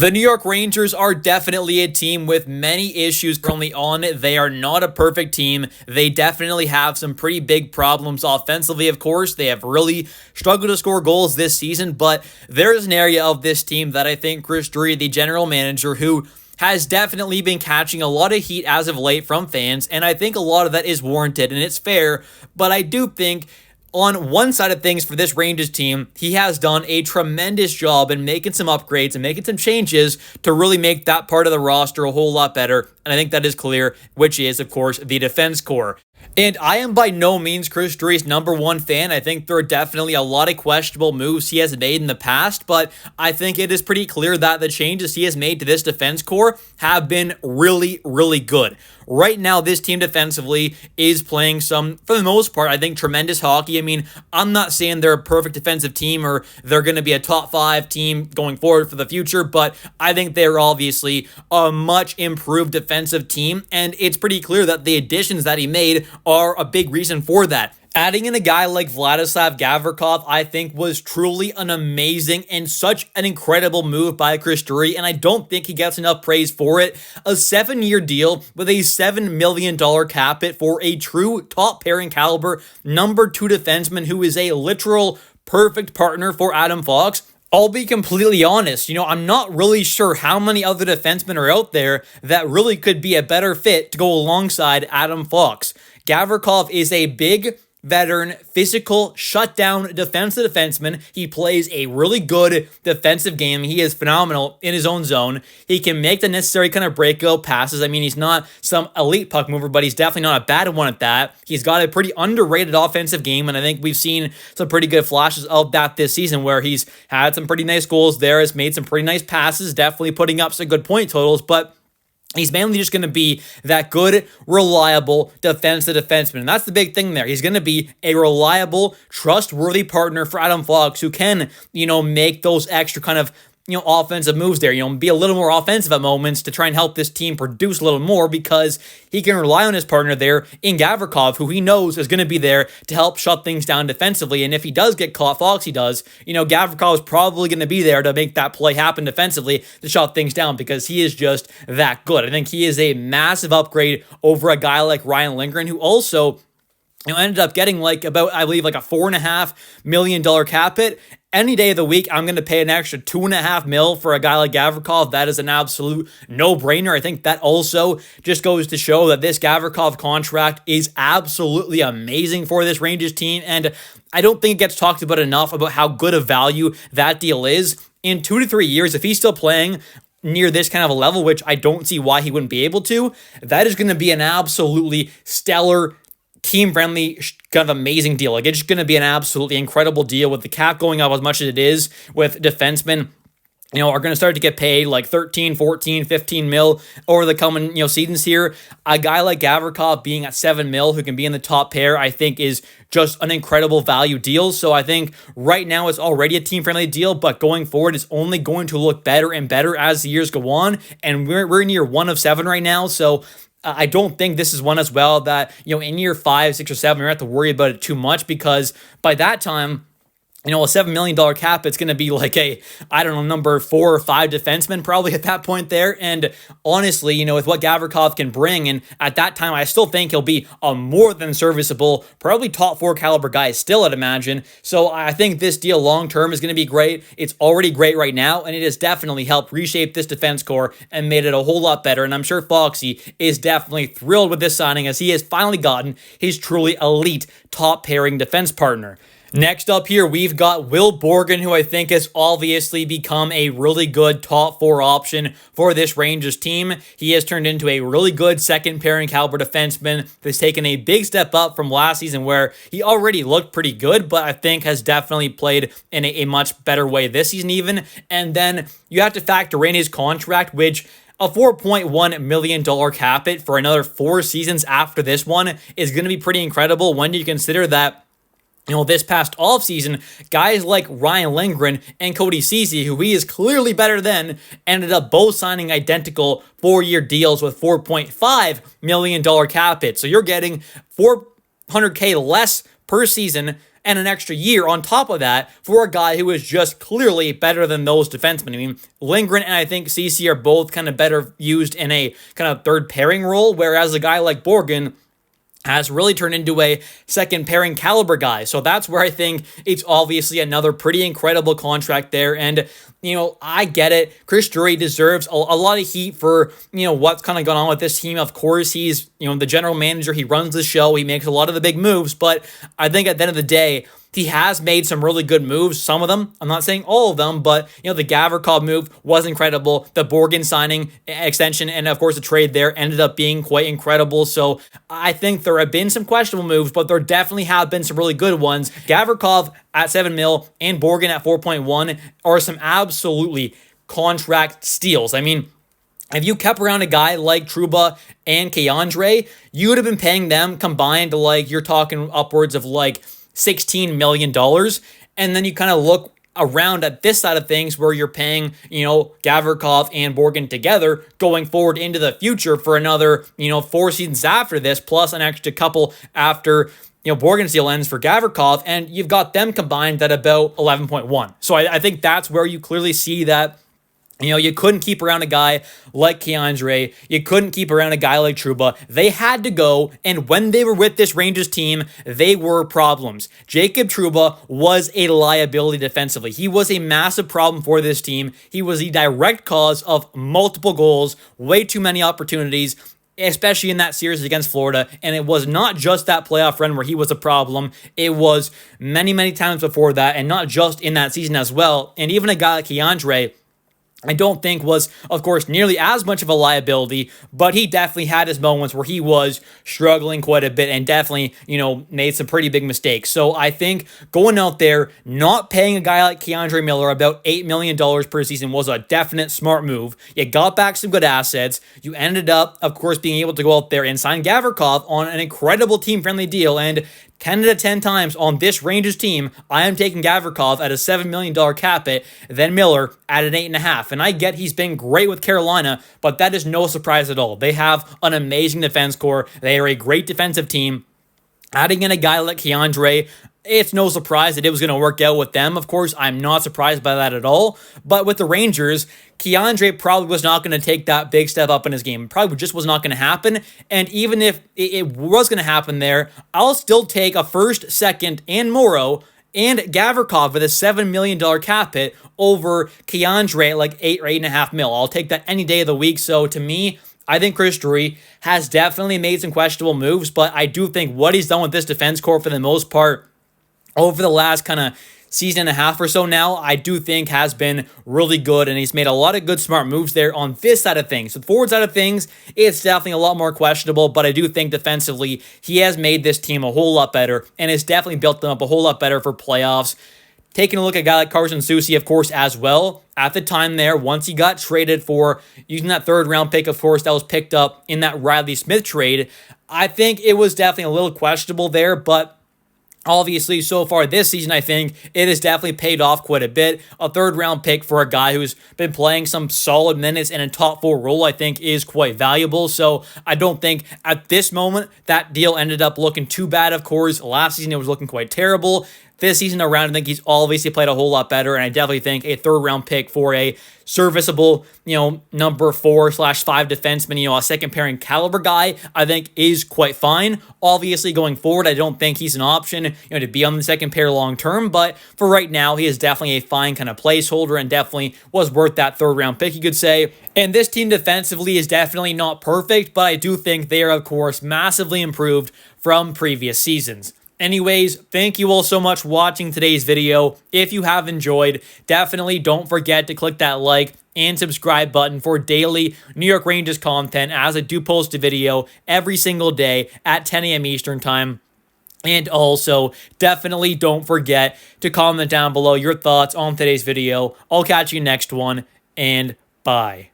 The New York Rangers are definitely a team with many issues currently on. They are not a perfect team. They definitely have some pretty big problems offensively, of course. They have really struggled to score goals this season, but there is an area of this team that I think Chris Drury, the general manager, who has definitely been catching a lot of heat as of late from fans, and I think a lot of that is warranted, and it's fair, but I do think on one side of things for this Rangers team, he has done a tremendous job in making some upgrades and making some changes to really make that part of the roster a whole lot better. And I think that is clear, which is, of course, the defense core. And I am by no means Chris Drury's number one fan. I think there are definitely a lot of questionable moves he has made in the past, but I think it is pretty clear that the changes he has made to this defense core have been really, really good. Right now, this team defensively is playing some, for the most part, I think tremendous hockey. I mean, I'm not saying they're a perfect defensive team or they're going to be a top 5 team going forward for the future, but I think they're obviously a much improved defensive team, and it's pretty clear that the additions that he made are a big reason for that. Adding in a guy like Vladislav Gavrikov, I think, was truly an amazing and such an incredible move by Chris Drury, and I don't think he gets enough praise for it. A 7-year deal with a $7 million cap hit for a true top pairing caliber number 2 defenseman who is a literal perfect partner for Adam Fox. I'll be completely honest, I'm not really sure how many other defensemen are out there that really could be a better fit to go alongside Adam Fox. Gavrikov is a big, veteran, physical, shutdown defensive defenseman. He plays a really good defensive game. He is phenomenal in his own zone. He can make the necessary kind of breakout passes. I mean, he's not some elite puck mover, but he's definitely not a bad one at that. He's got a pretty underrated offensive game, and I think we've seen some pretty good flashes of that this season where he's had some pretty nice goals there, has made some pretty nice passes, definitely putting up some good point totals, but he's mainly just going to be that good, reliable defensive defenseman. And that's the big thing there. He's going to be a reliable, trustworthy partner for Adam Fox who can, make those extra kind of, offensive moves there, be a little more offensive at moments to try and help this team produce a little more because he can rely on his partner there in Gavrikov, who he knows is going to be there to help shut things down defensively. And if he does get caught, Foxy does, Gavrikov is probably going to be there to make that play happen defensively to shut things down because he is just that good. I think he is a massive upgrade over a guy like Ryan Lindgren, who also ended up getting about a $4.5 million cap hit. Any day of the week, I'm going to pay an extra $2.5 million for a guy like Gavrikov. That is an absolute no-brainer. I think that also just goes to show that this Gavrikov contract is absolutely amazing for this Rangers team, and I don't think it gets talked about enough about how good a value that deal is. In 2 to 3 years, if he's still playing near this kind of a level, which I don't see why he wouldn't be able to, that is going to be an absolutely stellar, team-friendly, kind of amazing deal. It's just going to be an absolutely incredible deal with the cap going up as much as it is, with defensemen are going to start to get paid like 13, 14, 15 mil over the coming, seasons here. A guy like Gavrikov being at 7 mil who can be in the top pair, I think is just an incredible value deal. So I think right now it's already a team-friendly deal, but going forward, it's only going to look better and better as the years go on. And we're in year 1 of 7 right now. So I don't think this is one as well that, in year 5, 6, or 7, you're going to have to worry about it too much because by that time, a $7 million cap, it's going to be like number 4 or 5 defenseman probably at that point there. And honestly, with what Gavrikov can bring, and at that time, I still think he'll be a more than serviceable, probably top 4 caliber guy still, I'd imagine. So I think this deal long-term is going to be great. It's already great right now, and it has definitely helped reshape this defense core and made it a whole lot better. And I'm sure Foxy is definitely thrilled with this signing as he has finally gotten his truly elite top pairing defense partner. Next up here, we've got Will Borgen, who I think has obviously become a really good top 4 option for this Rangers team. He has turned into a really good second pairing caliber defenseman that's taken a big step up from last season where he already looked pretty good, but I think has definitely played in a much better way this season even. And then you have to factor in his contract, which a $4.1 million cap hit for another 4 seasons after this one is going to be pretty incredible when you consider that this past offseason, guys like Ryan Lindgren and Cody Ceci, who he is clearly better than, ended up both signing identical 4-year deals with $4.5 million cap hits. So you're getting $400K less per season and an extra year on top of that for a guy who is just clearly better than those defensemen. I mean, Lindgren and I think Ceci are both kind of better used in a kind of third pairing role, whereas a guy like Borgen has really turned into a second pairing caliber guy. So that's where I think it's obviously another pretty incredible contract there. And, I get it. Chris Drury deserves a lot of heat for, what's kind of gone on with this team. Of course, he's, the general manager. He runs the show. He makes a lot of the big moves. But I think at the end of the day, he has made some really good moves. Some of them, I'm not saying all of them, but, the Gavrikov move was incredible. The Borgen signing extension and, of course, the trade there ended up being quite incredible. So I think there have been some questionable moves, but there definitely have been some really good ones. Gavrikov at $7 million and Borgen at 4.1 are some absolutely contract steals. I mean, if you kept around a guy like Trouba and K'Andre, you would have been paying them combined you're talking upwards of $16 million. And then you kind of look around at this side of things where you're paying, Gavrikov and Borgen together going forward into the future for another, 4 seasons after this, plus an extra couple after, Borgen's deal ends for Gavrikov, and you've got them combined at about 11.1. So I think that's where you clearly see that you couldn't keep around a guy like K'Andre. You couldn't keep around a guy like Trouba. They had to go, and when they were with this Rangers team, they were problems. Jacob Trouba was a liability defensively. He was a massive problem for this team. He was the direct cause of multiple goals, way too many opportunities, especially in that series against Florida. And it was not just that playoff run where he was a problem. It was many, many times before that, and not just in that season as well. And even a guy like K'Andre, I don't think was, of course, nearly as much of a liability, but he definitely had his moments where he was struggling quite a bit and definitely, made some pretty big mistakes. So I think going out there, not paying a guy like K'Andre Miller about $8 million per season was a definite smart move. You got back some good assets. You ended up, of course, being able to go out there and sign Gavrikov on an incredible team-friendly deal. And 10 out of 10 times on this Rangers team, I am taking Gavrikov at a $7 million cap hit, then Miller at an 8.5. And I get he's been great with Carolina, but that is no surprise at all. They have an amazing defense core. They are a great defensive team. Adding in a guy like K'Andre, it's no surprise that it was going to work out with them. Of course, I'm not surprised by that at all. But with the Rangers, K'Andre probably was not going to take that big step up in his game. Probably just was not going to happen. And even if it was going to happen there, I'll still take a first, second, and Morrow and Gavrikov with a $7 million cap hit over K'Andre at 8 or 8.5 mil. I'll take that any day of the week. So to me, I think Chris Drury has definitely made some questionable moves, but I do think what he's done with this defense core for the most part over the last kind of season and a half or so now, I do think has been really good, and he's made a lot of good, smart moves there on this side of things. So the forward side of things, it's definitely a lot more questionable, but I do think defensively, he has made this team a whole lot better, and has definitely built them up a whole lot better for playoffs. Taking a look at a guy like Carson Soucy, of course, as well. At the time there, once he got traded for using that third-round pick, of course, that was picked up in that Riley Smith trade, I think it was definitely a little questionable there, but obviously, so far this season, I think it has definitely paid off quite a bit. A third-round pick for a guy who's been playing some solid minutes in a top-4 role, I think, is quite valuable. So I don't think at this moment that deal ended up looking too bad, of course. Last season, it was looking quite terrible. This season around, I think he's obviously played a whole lot better, and I definitely think a third-round pick for a serviceable, number 4/5 defenseman, a second-pairing caliber guy, I think is quite fine. Obviously, going forward, I don't think he's an option, to be on the second pair long-term, but for right now, he is definitely a fine kind of placeholder and definitely was worth that third-round pick, you could say. And this team defensively is definitely not perfect, but I do think they are, of course, massively improved from previous seasons. Anyways, thank you all so much for watching today's video. If you have enjoyed, definitely don't forget to click that like and subscribe button for daily New York Rangers content, as I do post a video every single day at 10 a.m. Eastern Time. And also, definitely don't forget to comment down below your thoughts on today's video. I'll catch you next one, and bye.